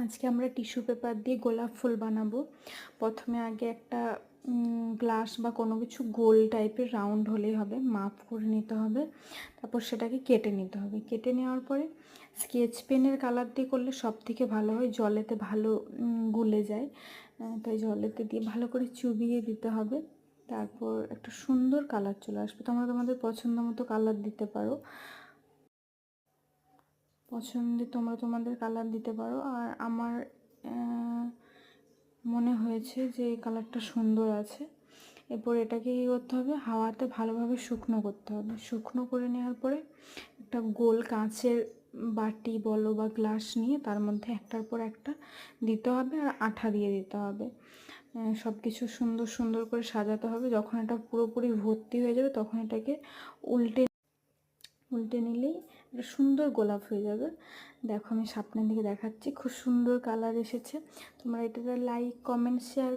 আজকে আমরা tissue paper দিয়ে গোলাপ ফুল বানাবো। প্রথমে আগে একটা গ্লাস বা কোনো কিছু গোল টাইপের রাউন্ড হলেই হবে, মাপ করে নিতে হবে। তারপর সেটাকে কেটে নিতে হবে। কেটে নেওয়ার পরে স্কেচ পেনের কালার দিয়ে করলে সব থেকে ভালো হয়, জলেতে ভালো গুলে যায়। তাই জলেতে দিয়ে ভালো করে চুবিয়ে দিতে হবে। তারপর একটা সুন্দর কালার চলে আসবে। তোমরা তোমাদের পছন্দ মতো কালার দিতে পারো, তোমরা তোমাদের কালার দিতে পারো। আর আমার মনে হয়েছে যে এই কালারটা সুন্দর আছে। এরপর এটাকে কী করতে হবে, হাওয়াতে ভালোভাবে শুকনো করতে হবে। শুকনো করে নেওয়ার পরে একটা গোল কাঁচের বাটি বলো বা গ্লাস নিয়ে তার মধ্যে একটার পর একটা দিতে হবে আর আঠা দিয়ে দিতে হবে। সব কিছু সুন্দর সুন্দর করে সাজাতে হবে। যখন এটা পুরোপুরি ভর্তি হয়ে যাবে তখন এটাকে উল্টে নিলেই একটা সুন্দর গোলাপ হয়ে যাবে। দেখো আমি সামনের দিকে দেখাচ্ছি, খুব সুন্দর কালার এসেছে। তোমরা এটাতে লাইক, কমেন্ট, শেয়ার